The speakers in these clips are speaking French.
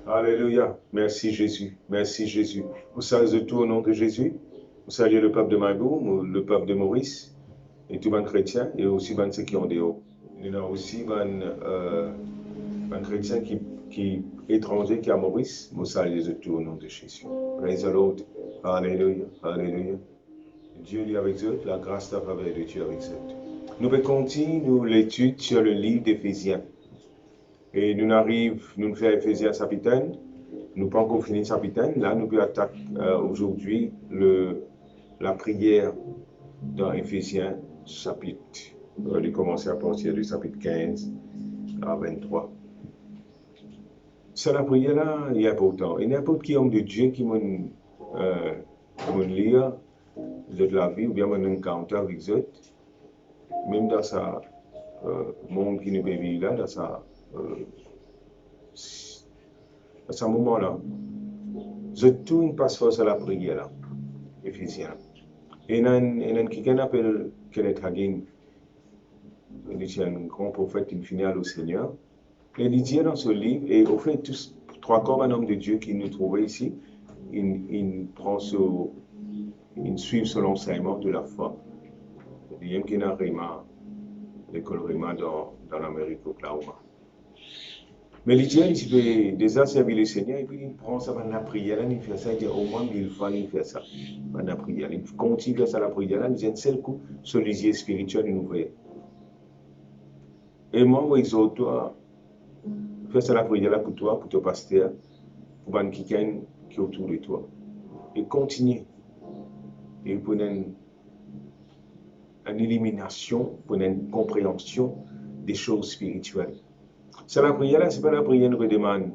Alléluia. Merci Jésus. Merci Jésus. Vous saluez tout au nom de Jésus. Vous saluez le peuple de Maïbourg, le peuple de Maurice, et tous les chrétiens, et aussi ceux qui ont des hauts. Il y a aussi un chrétien qui est étranger qui est à Maurice. Vous saluez tout au nom de Jésus. Praise the Lord. Alléluia. Alléluia. Dieu est avec eux, la grâce de la faveur de Dieu avec eux. Nous continuons l'étude sur le livre d'Éphésiens. Et nous faisons Éphésiens chapitre 1. Nous pas encore fini chapitre 1. Là, nous pouvons attaquer aujourd'hui la prière dans Éphésiens chapitre. On va commencer à partir du chapitre 15 à 23. C'est la prière là, il est important. Et n'importe qui homme de Dieu qui m'a lire de la vie ou bien mon encounter avec eux, même dans sa monde qui nous peut vivre là, dans ce moment-là, je tourne passe force à la prière là, Éphésiens. Et il y a quelqu'un appelle Kenneth Hagin, il est un grand prophète infini au Seigneur. Et il dit dans ce livre, et au fait, tous trois corps un homme de Dieu qui nous trouvait ici, il suit son enseignement de la foi. Il y a qui a l'école Rima dans l'Amérique, Oklahoma. Mais il dit, il déjà servir le Seigneur, et puis il prend ça dans la prière, il fait ça, il dit au moins 1000 fois, il fait ça dans la prière. Il continue à faire ça la prière, il dit un seul coup, sur les yeux spirituels, il nous fait. Et moi, je exhorte toi, fais ça la prière pour toi, pour ton pasteur, pour quelqu'un qui est autour de toi. Et continue. Et pour une élimination, pour une compréhension des choses spirituelles. C'est la prière là, ce n'est pas la prière nous peut demander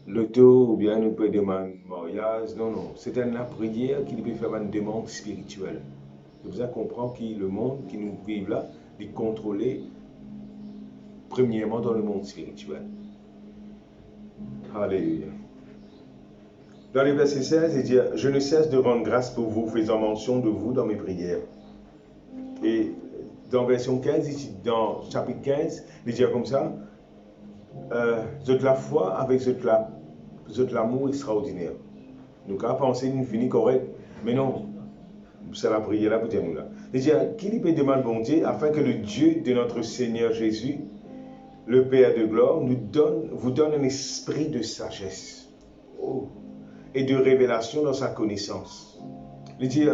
l'auto ou bien nous peut demander mariage. Non, non. C'est la prière qui peut faire une demande spirituelle. Vous avez compris que le monde qui nous vit là, est contrôlé premièrement dans le monde spirituel. Alléluia. Dans le verset 16, il dit « Je ne cesse de rendre grâce pour vous, faisant mention de vous dans mes prières. » Et dans version 15, dans chapitre 15, il dit comme ça « Vous êtes la foi avec vous êtes l'amour extraordinaire. » Donc, à penser une finie correcte, mais non, c'est la prière là pour dire nous là. Il dit « Qui peut demander bon Dieu afin que le Dieu de notre Seigneur Jésus, le Père de gloire, vous donne un esprit de sagesse. Oh. Et de révélation dans sa connaissance. » Il dit,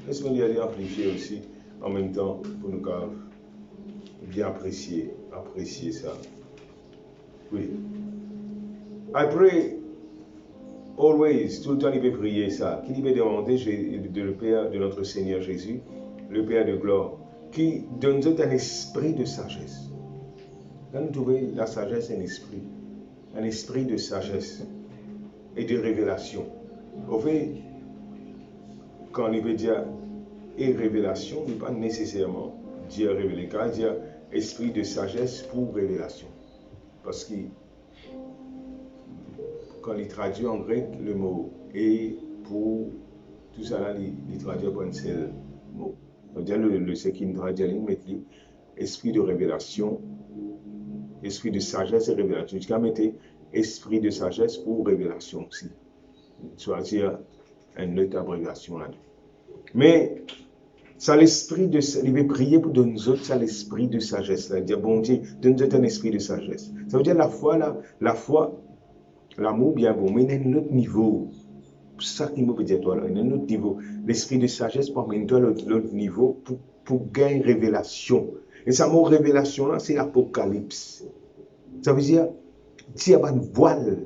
laisse-moi y amplifier aussi, en même temps, pour nous bien apprécier ça. Oui. I pray always, tout le temps il peut prier ça. Qui peut demander le Père de notre Seigneur Jésus, le Père de gloire, qui donne un esprit de sagesse. Quand nous trouvons la sagesse, un esprit de sagesse et de révélation. Au fait, quand il veut dire et révélation, il ne pas nécessairement dire révéler, quand il dit esprit de sagesse pour révélation. Parce que quand il traduit en grec le mot et pour tout ça là, il traduit par un seul mot. Donc, ce qui traduit, il met esprit de révélation, esprit de sagesse et révélation. Jusqu'à mettre esprit de sagesse pour révélation aussi. Choisir une autre abréviation là-dedans. Mais, ça l'esprit de il veut prier pour nous autres, ça l'esprit de sagesse là. Il dit, bon Dieu, donne-nous un esprit de sagesse. Ça veut dire la foi là, l'amour bien bon, mais il y a un autre niveau. C'est ça qu'il me peut dire toi là, il y a un autre niveau. L'esprit de sagesse pour amener toi l'autre niveau pour gagner révélation. Et ça mot révélation là, c'est l'Apocalypse. Ça veut dire, tu as une voile,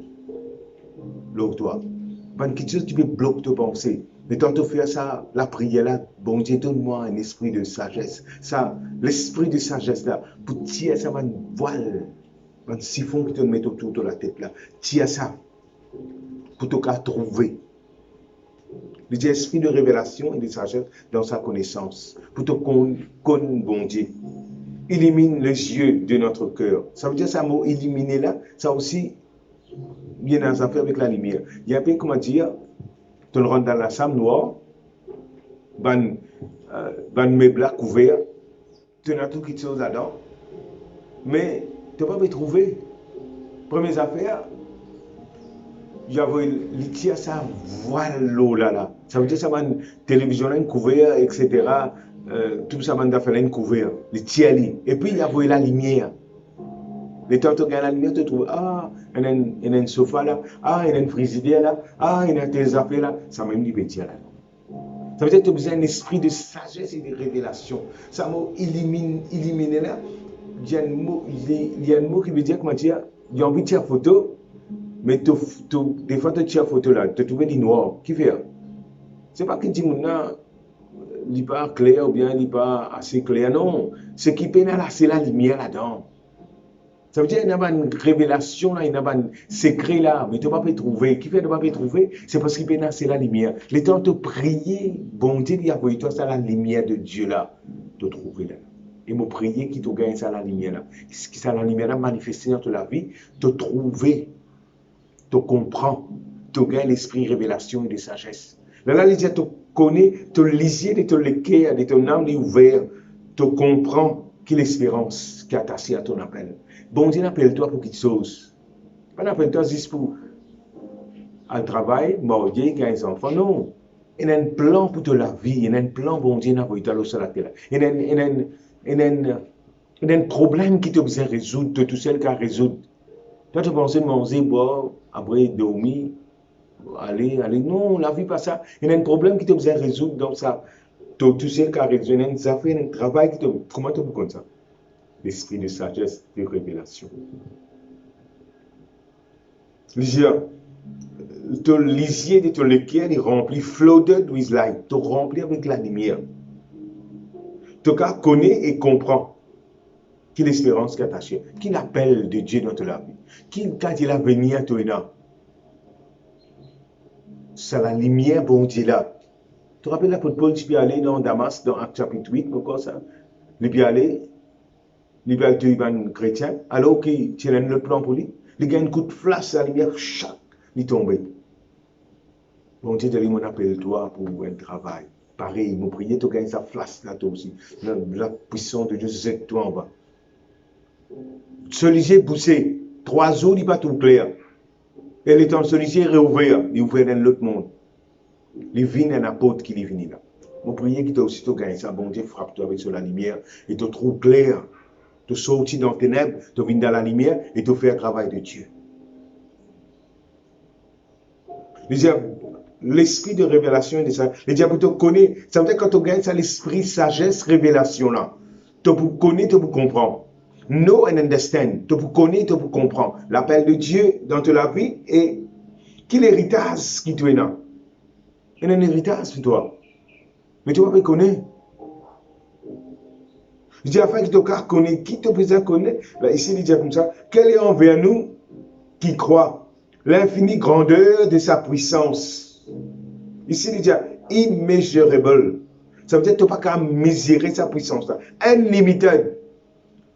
l'autre toi. Quelque chose qui peut bloquer ta pensée. Mais quand tu fais ça, la prière là, bon Dieu, donne-moi un esprit de sagesse. Ça, l'esprit de sagesse là, pour tirer ça, une voile, un siphon qui te met autour de la tête là. Tirer ça, pour te trouver. L'esprit de révélation et de sagesse dans sa connaissance. Pour te connaître, bon Dieu. Illumine les yeux de notre cœur. Ça veut dire ça mot illuminer là, ça aussi bien dans affaire avec la lumière. Il y a un peu comment dire, tu le rentres dans la chambre noire, ban meuble là couvert, tu as tout quelque chose là-dedans, mais Tu ne peux pas trouver. Première affaire, j'avais l'ITIA, ça voile là. Ça veut dire que ça m'a une télévision, une couvert, etc. Tout ça m'a fait une couvert. L'ITIA. Et puis, il y avait la lumière. Les temps où tu regardes la lumière, tu trouves, ah, il y a un sofa là, ah, il y a une frigidaire là, ah, il y a tes affaires là. Ça m'a dit, l'ITIA là. Ça veut dire que tu as besoin d'un esprit de sagesse et de révélation. Ça m'a éliminé là. Il y a un mot qui veut dire, comment dire, il y a envie de tirer photo, mais des fois tu tires photo là, tu trouves du noir. Qui fait? Ce n'est pas que tu dis, il n'est pas clair ou bien il n'est pas assez clair. Non, ce qui peine là, c'est la lumière là-dedans. Ça veut dire qu'il y a une révélation là, il y a un secret là, mais tu ne peux pas trouver. Qui fait ne pas trouver? C'est parce qu'il peine c'est la lumière. Le temps de prier, bon Dieu, il y a pour toi, c'est la lumière de Dieu là, de trouver là. Et me prier qui te gagne ça la lumière là. Ce qui ça la lumière là manifesté dans ta vie, te trouver, te comprend, te gagne l'esprit révélation et de sagesse. Là, il dit, te connaît, te lisier de ton cœur, de ton âme ouvert, te comprend quelle espérance qui est attachée à ton appel. Bon Dieu appelle-toi pour quelque chose. Pas n'appelle-toi juste pour un travail, marier, gagner des enfants. Non. Il y a un plan pour la vie. Il y a un plan, bon Dieu, pour toi sur la terre. Il y a un problème qui te besoin résoudre, de tout seul qu'à résoudre. Toi, tu penses manger, boire, après dormir, aller. Non, la vie pas ça. Il y a un problème qui te besoin résoudre, donc ça, tout seul qu'à résoudre. Il y a un travail qui te. Comment tu peux comme ça? L'esprit de sagesse, de révélation. Ton lisier de ton lequel est rempli, flooded with light, te rempli avec la lumière. Ton cas connaît et comprend quelle espérance qui est attachée, quel appel de Dieu dans ta vie, quand il a venu à toi. C'est la lumière, bon Dieu là. Tu te rappelles l'apôtre Paul, tu peux aller dans Damas, dans Acte chapitre 8, pourquoi ça? Il peut aller. Il va être un chrétien, alors qu'il tient le plan pour lui. Il a un coup de flash, la lumière, chac, il tombe. Bon Dieu, mon appelle-toi pour un travail. Pareil, mon prière, tu gagnes sa flash là, toi aussi. La puissance de Dieu, c'est toi en bas. Celui-ci poussé, 3 jours, il n'est pas tout clair. Et le temps, celui-ci est réouvert, il ouvre dans l'autre monde. Il vient un apôtre qui est venu là. Mon prière, qui t'a aussi gagné ça, bon Dieu, frappe-toi avec sur la lumière et te trouve clair. Tu sortis dans les ténèbres, tu viens dans la lumière et tu fais un travail de Dieu. L'esprit de révélation et de ça. Le diable te connaît. Ça veut dire que quand tu gagnes ça, l'esprit sagesse, révélation là. Tu peux connaître, tu peux comprendre. Know and understand. Tu peux connaître, tu peux comprendre. L'appel de Dieu dans ta vie et quel héritage qui te est là. Il y a un héritage pour toi. Mais tu ne vas pas connaître. Je dis afin que tu connais, qui te besoin connaître. Là, ici, il dit comme ça, quel est envers nous qui croit l'infinie grandeur de sa puissance. Ici, il dit immeasurable. Ça veut dire que tu n'as pas qu'à mesurer sa puissance. Unlimited.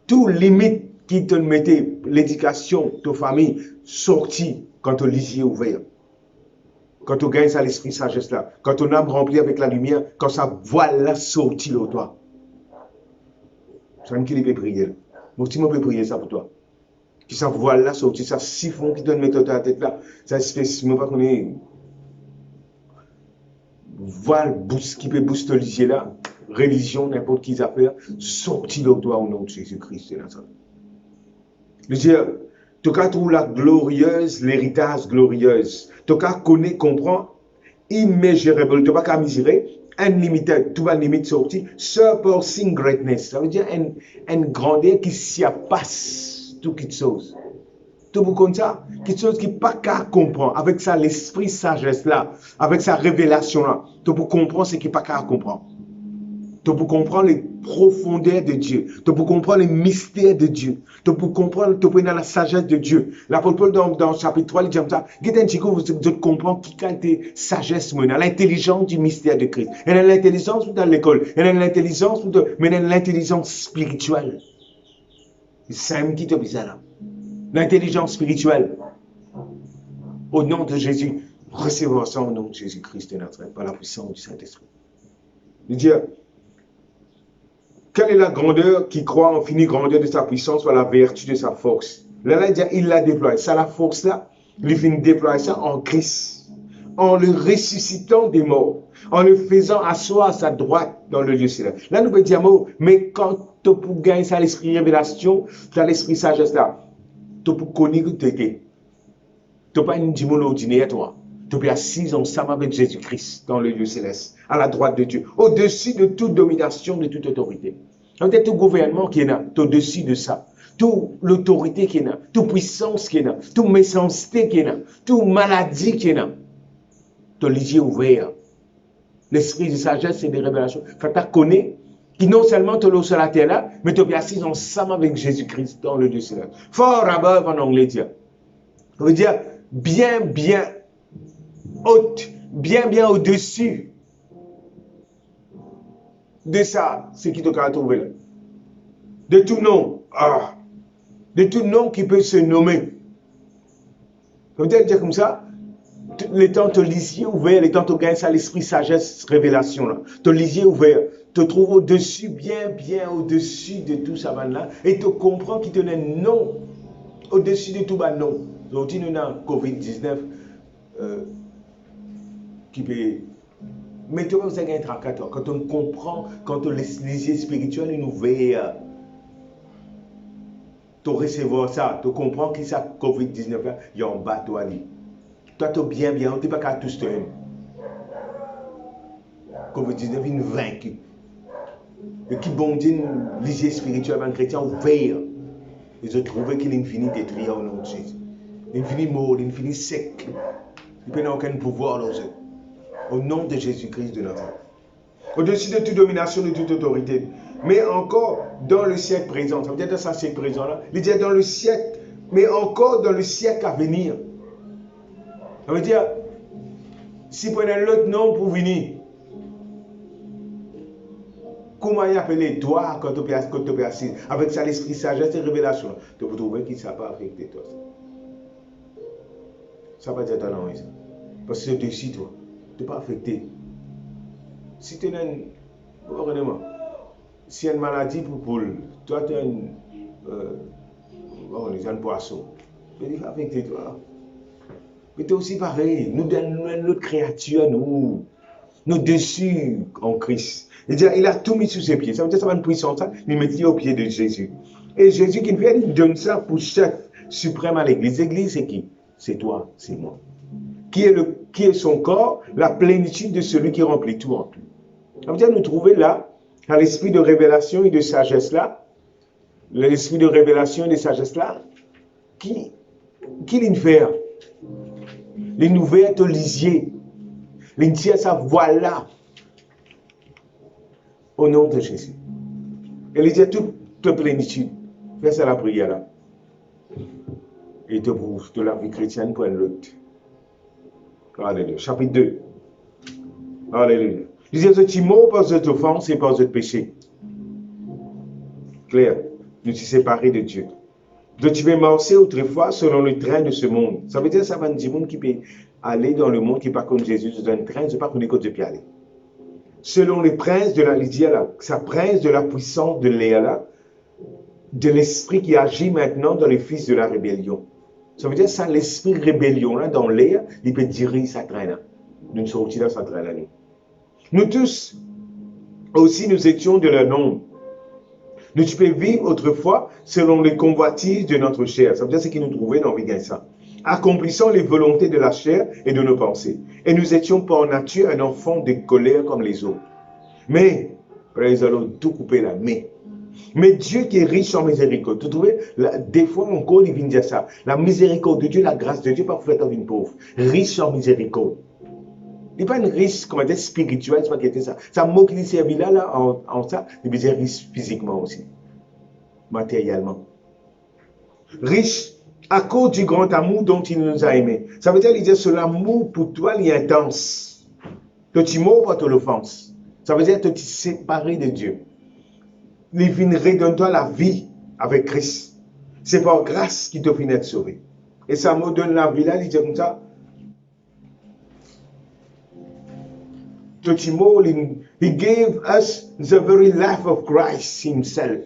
Tout limite qui te mettait l'éducation, ta famille, sortie quand ton lisier ouvert. Quand tu gagnes ça, l'esprit sagesse là. Quand ton âme remplie avec la lumière, quand ça voile là sortie de toi. C'est qui peut prier. Moi, tu peux prier ça pour toi. Qui ça voile là, sorti, ça siphon qui donne mettre ta tête là. Ça espèce, moi pas qu'on est. Voile qui peut booster le là. Religion, n'importe qui affaire, sorti de toi au nom de Jésus-Christ. Le Dieu, tu cas trouve la glorieuse, l'héritage glorieuse. Tu cas connaît, comprend, immeasurable. Tu pas qu'à mesurer. Unlimited, tout va limite sorti, surpassing greatness. Ça veut dire une grandeur qui s'y passe tout quelque chose. Tout vous comme ça, quelque chose qui n'est pas qu'à comprendre. Avec ça, l'esprit sagesse là, avec sa révélation là, tu peux comprendre ce qui n'est pas qu'à comprendre. Tu peux comprendre les profondeurs de Dieu. Tu peux comprendre les mystères de Dieu. Tu peux comprendre, tu peux dans la sagesse de Dieu. L'apôtre Paul dans le chapitre 3, il dit comme ça, vous comprenez qui a été sagesse, l'intelligence du mystère de Christ. Il y a l'intelligence dans l'école. Il y a l'intelligence, mais il y a l'intelligence spirituelle. C'est ça qui te dit là. L'intelligence spirituelle. Au nom de Jésus, recevons ça au nom de Jésus-Christ de Nazareth, par la puissance du Saint-Esprit. Dieu, Quelle est la grandeur qui croit en finie grandeur de sa puissance par la vertu de sa force? Là, il l'a déployé. Ça, la force-là, il finit déployer ça en Christ, en le ressuscitant des morts, en le faisant asseoir à sa droite dans le lieu céleste. Là, nous pouvons dire, mais quand tu peux gagner ça, l'esprit révélation, tu as l'esprit sagesse là, tu peux connaître que tu n'es pas une dimone ordinaire, toi. Tu es assis ensemble avec Jésus-Christ dans le lieu céleste, à la droite de Dieu, au-dessus de toute domination, de toute autorité. Peut-être tout gouvernement qui est là, tu es au-dessus de ça. Toute l'autorité qui est là, toute puissance qui est là, toute méchanceté qui est là, toute maladie qui est là. Tu as les yeux ouverts. L'esprit de sagesse et de révélation. Tu connais qui non seulement te l'eau sur la terre là, mais tu es assis ensemble avec Jésus-Christ dans le lieu céleste. Fort above en anglais dire. Ça veut dire bien haute, bien au-dessus de ça, ce qui te a trouvé là. De tout nom, de tout nom qui peut se nommer. Ça veut dire comme ça, les temps te lisier ouvert, les temps te gagnes ça, l'esprit sagesse, révélation là. Te lisier ouvert, te trouve au-dessus, bien au-dessus de tout ça là, et te comprends qu'il te donne non, au-dessus de tout bas non. Donc, il y a COVID-19 qui peut. Mais tu vas un tracas, quand on comprend, quand on les yeux spirituels nous ouverts, tu recevoir ça, tu comprends que ça COVID-19 là, il y a un bas toi. Toi, tu es bien, on ne pas qu'à tous te aimer. COVID-19, il nous vaincu. Et qui bon Dieu, les yeux spirituels, un chrétien ouvert. Ils ont trouvé qu'il l'infini détruit au nom de Jésus. L'infini mort, l'infini sec. Il n'y a aucun pouvoir dans eux. Au nom de Jésus-Christ de Nazareth. Au-dessus de toute domination, de toute autorité. Mais encore dans le siècle présent. Ça veut dire dans ce siècle présent-là. Il dit dans le siècle, mais encore dans le siècle à venir. Ça veut dire, si prenez l'autre nom pour venir, comment y appeler toi quand tu es assis, avec ça l'esprit sagesse et révélation, tu peux trouver qu'il ne s'est pas affecté toi. Ça va dire ton nom, parce que c'est dessus toi. Tu n'es pas affecté. Si tu as une, si y a une maladie pour poule, toi tu as une poisson, tu n'es pas affecté toi. Mais tu es aussi pareil, nous notre créature, nous dessus en Christ. Il a tout mis sous ses pieds. Ça veut dire que ça va une puissance, il met au pied de Jésus. Et Jésus qui vient, il donne ça pour chef suprême à l'Église. L'Église, c'est qui? C'est toi, c'est moi. Qui est son corps? La plénitude de celui qui remplit tout en tout. Ça veut dire nous trouver là, à l'esprit de révélation et de sagesse là, l'esprit de révélation et de sagesse là, qui l'infère? Les nouvelles te lisier. Les tiers, ça voilà. Au nom de Jésus. Et il dit toute plénitude. Fais ça la prière là. Et te prouve de la vie chrétienne pour une lutte. Alléluia. Chapitre 2. Alléluia. Il dit, tu es mort par cette offense et par ce péché. Claire. Nous sommes séparés de Dieu. Donc tu vas marcher autrefois selon le train de ce monde. Ça veut dire que ça va un monde qui peut aller dans le monde qui n'est pas comme Jésus, dans un train, je ne sais pas qu'on est côté de aller. Selon les princes de la Lydia, là, sa prince de la puissance de Léa, là, de l'esprit qui agit maintenant dans les fils de la rébellion. Ça veut dire ça, l'esprit rébellion, là, dans Léa, il peut diriger sa train, là. Nous sommes sortis dans sa train, là. Nous tous, aussi, nous étions de leur nombre. Nous pouvons vivre autrefois selon les convoitises de notre chair. Ça veut dire ce qui nous trouvait dans ça. Accomplissant les volontés de la chair et de nos pensées. Et nous étions par nature un enfant de colère comme les autres. Mais, ils allons tout couper là. Mais Dieu qui est riche en miséricorde. Vous trouvez, des fois encore, il vient dire ça. La miséricorde de Dieu, la grâce de Dieu, pas pour faire une pauvre. Riche en miséricorde. Il n'est pas une riche, comment dire, spirituelle, c'est pas qu'il ça. Ça mot qui servi là, en ça, il veut dire riche physiquement aussi. Matériellement. Riche à cause du grand amour dont il nous a aimés. Ça veut dire, il dit, ce l'amour pour toi, il est intense. Que tu mords par ton offense. Ça veut dire que tu es séparé de Dieu. Il vient redonner-toi la vie avec Christ. C'est par grâce qu'il te finit de sauver. Et ça me donne la vie là, il dit comme ça. He gave us The very life of Christ himself.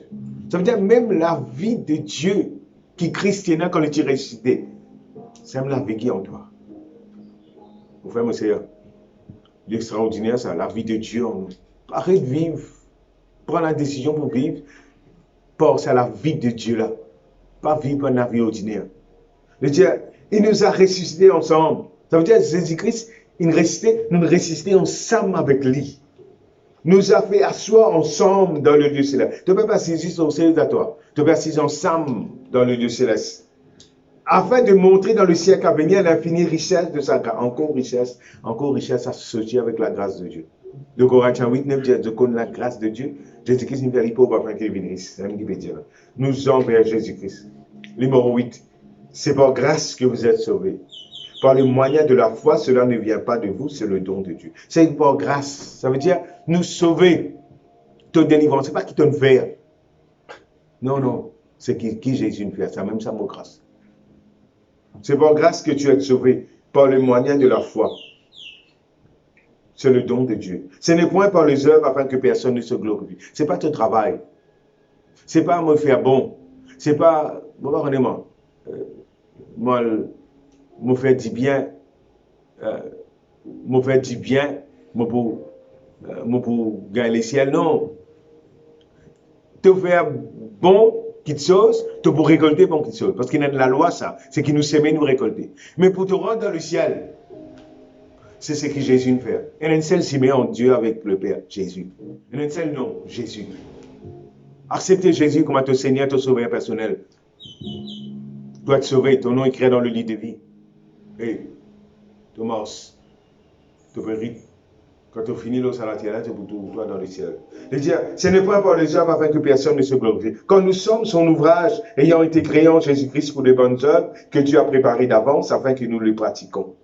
Ça veut dire même la vie de Dieu qui christiana quand il est ressuscité. C'est même la vie qui est en toi. Mon frère, mon sœur, l'extraordinaire, c'est la vie de Dieu en nous. Arrête de vivre. Prends la décision pour vivre. Pense à la vie de Dieu là. Pas vivre la vie ordinaire. Le Dieu, il nous a ressuscités ensemble. Ça veut dire Jésus-Christ, nous ressuscités ensemble avec lui. Nous a fait asseoir ensemble dans le lieu céleste. Tu ne peux pas assis sur le ciel à toi. Tu peux assis ensemble dans le lieu céleste. Afin de montrer dans le siècle à venir l'infinie richesse de sa grâce. Encore richesse associée avec la grâce de Dieu. De Corinthiens 8, 9 dit, de connaître la grâce de Dieu. Jésus-Christ nous fait pauvre afin qu'il vienne. C'est ce qu'il veut dire. Nous envers Jésus-Christ. Numéro 8. C'est par grâce que vous êtes sauvés. Par le moyen de la foi, cela ne vient pas de vous, c'est le don de Dieu. C'est par grâce. Ça veut dire nous sauver, te délivrer. Ce n'est pas qui te fait. Non, non. C'est qui Jésus nous fait. C'est même ça, mon grâce. C'est par grâce que tu es sauvé, par le moyen de la foi. C'est le don de Dieu. Ce n'est point par les œuvres afin que personne ne se glorifie. Ce n'est pas ton travail. Ce n'est pas me faire bon. Ce n'est pas, honnêtement, moi, me faire du bien, pour gagner les ciels. Non. Te faire bon, quelque chose, te pour récolter bon quelque chose. Parce qu'il y a de la loi, ça. C'est qu'il nous sème, nous récolter. Mais pour te rendre dans le ciel, c'est ce que Jésus nous fait. Il y a un seul s'y met en Dieu avec le Père, Jésus. Il y a un seul nom, Jésus. Accepter Jésus comme ton Seigneur, ton sauveur personnel. Tu dois être sauvé, ton nom est écrit dans le livre de vie. Et Thomas, tu peux rire. Quand tu finis l'eau sur la terre, tu peux toi dans le ciel. Je dis, ce n'est pas par les œuvres afin que personne ne se glorifie. Quand nous sommes son ouvrage, ayant été créés en Jésus-Christ pour de bonnes œuvres que Dieu a préparées d'avance afin que nous les pratiquons.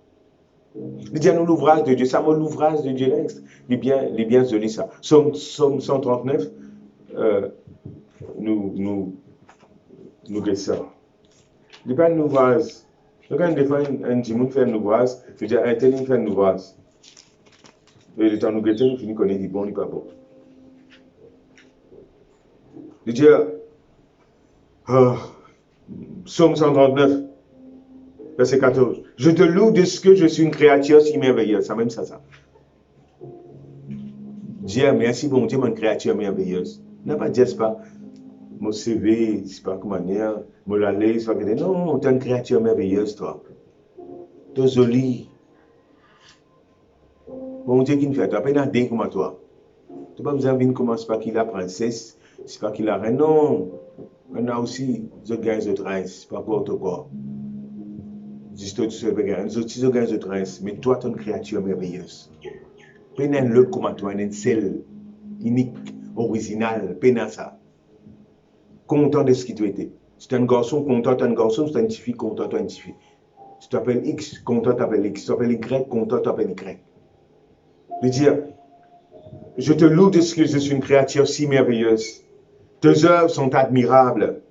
Il dit, nous l'ouvrage de Dieu, ça m'a l'ouvrage de Dieu là, les biens joli ça. Somme 139, nous regardons ça. Il n'y a pas un ouvrage. Quand des fois, un dimanche fait un ouvrage, je dis, un tel fait un ouvrage. Et le temps nous guetter, nous finissons qu'on est dit bon, il n'est pas bon. Je dis, Psaume 139, verset 14. Je te loue de ce que je suis une créature si merveilleuse. C'est même ça. Dire merci, bon Dieu, mon créature merveilleuse. N'a pas dit, c'est pas mon CV, c'est pas comment dire, mon lalé, c'est pas que non, tu es une créature merveilleuse, toi. Tu es jolie. Bon Dieu qui nous fait, tu n'as pas une idée comme toi. Tu n'as pas besoin de venir comme c'est pas qu'il la princesse, c'est pas qu'il la reine, non. On a aussi, je gagne, je traîne, c'est pas pour toi quoi. Juste tu sais, je gagne, je traîne, mais toi, tu es une créature merveilleuse. Peine un look comme toi, un seul, unique, original, peine ça. Content de ce qui tu étais. Si tu es un garçon, content, tu es un garçon, si tu es une fille, content, tu es une fille. Si tu t'appelles X, content, tu t'appelles X. Si tu t'appelles Y, content, tu t'appelles Y. De dire, je te loue de ce que je suis une créature si merveilleuse. Tes œuvres sont admirables.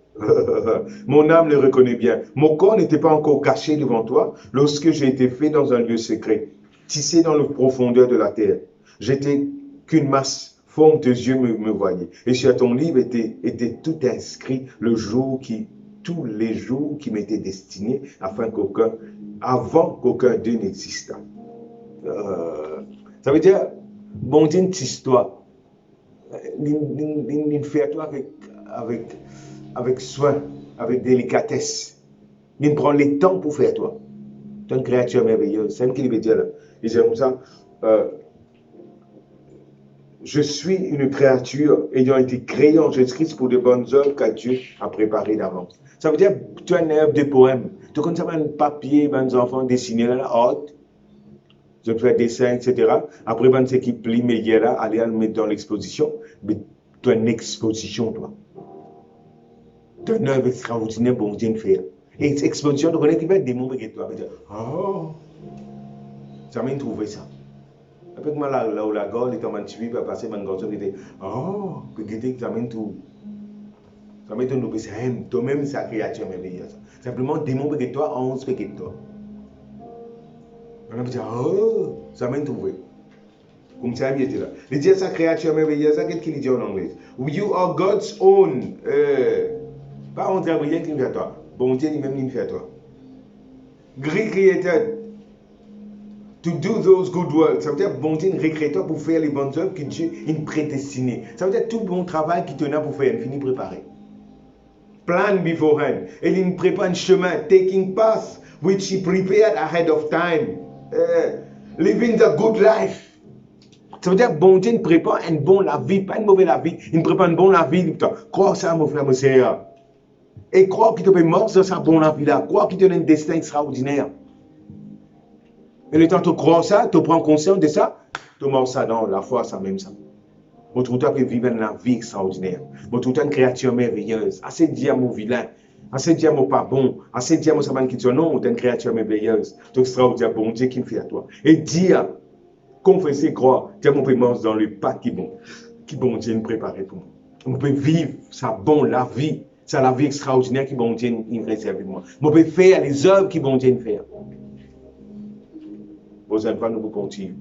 Mon âme le reconnaît bien. Mon corps n'était pas encore caché devant toi lorsque j'ai été fait dans un lieu secret, tissé dans la profondeur de la terre. J'étais qu'une masse, forme tes yeux me voyaient. Et sur ton livre était tout inscrit tous les jours qui m'étaient destinés avant qu'aucun d'eux n'existât. Ça veut dire, bon Dieu, une petite histoire. Il fait toi avec soin, avec délicatesse. Il prend le temps pour faire toi. Tu es une créature merveilleuse. C'est ce qu'il veut dire là. Il dit comme ça, je suis une créature ayant été créée en Jésus-Christ pour de bonnes œuvres que Dieu a préparées d'avance. Ça veut dire, tu as une œuvre de poème. Tu connais un papier, des enfants dessinés là, haute. Je fais des dessins, etc. Après, ben, c'est qui plie mes là, aller le mettre dans l'exposition. Mais tu as une exposition, toi. Tu as une œuvre extraordinaire pour Dieu faire. Et cette exposition, tu connais qui va être des mots avec toi. Oh, ça m'a trouvé ça. Après, moi, là où la gorge est en train de suivre, va passer, mon garçon, il dit, oh, que ça m'a tout. Ça m'a tout, c'est toi-même, sa créature merveilleuse. Simplement, des mots avec toi, 11 avec toi. On a dit, oh, ça m'a trouvé. Comme ça, il était là. Il dit à sa créature merveilleuse, qu'est-ce qu'il dit en anglais? You are God's own. Pas on dit rien qui fait à toi. Bon Dieu lui-même il fait à toi. Recreated to do those good works. Ça veut dire bon Dieu recrée toi pour faire les bonnes œuvres que Dieu a prédestinées. Ça veut dire tout bon travail qui tenait pour faire, il finit préparé. Plan beforehand. Et il prépare un chemin, taking path which he prepared ahead of time. Living the good life. Ça veut dire bon Dieu prépare une bonne la vie, pas une mauvaise la vie. Il prépare une bonne la vie. Crois ça, mon frère, mon Seigneur. Et crois qu'il te peut mort dans sa bonne la vie là. Crois qu'il te donne un destin extraordinaire. Et le temps que tu crois ça, tu prends conscience de ça, tu mords ça dans la foi, ça même ça. Mon tout temps que vivre une vie extraordinaire. Mon tout temps une créature merveilleuse. Assez dire mon vilain. Assez dire mon pas bon. Assez dire mon saban qui dit non, tu es une créature merveilleuse. Tu es extraordinaire, bon Dieu qui me fait à toi. Et dire, confesser, croire, dire mon paiement dans le pas qui bon Dieu me préparer pour moi. On peut vivre sa bonne la vie. C'est la vie extraordinaire qui bon Dieu nous réserve pour moi. On peut faire les œuvres qui bon Dieu nous fait. Vos enfants, nous continuons.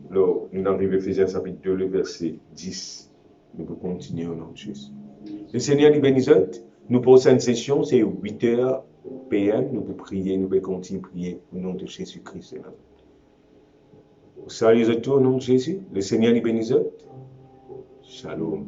Nous arrivons à Ephésiens chapitre 2, le verset 10. Nous pouvons continuer au nom de Jésus. Le Seigneur nous bénisse. Nous posons une session, c'est 8h PM. Nous pouvons prier, nous pouvons continuer à prier au nom de Jésus-Christ. Salut à tous au nom de Jésus. Le Seigneur nous bénisse. Shalom.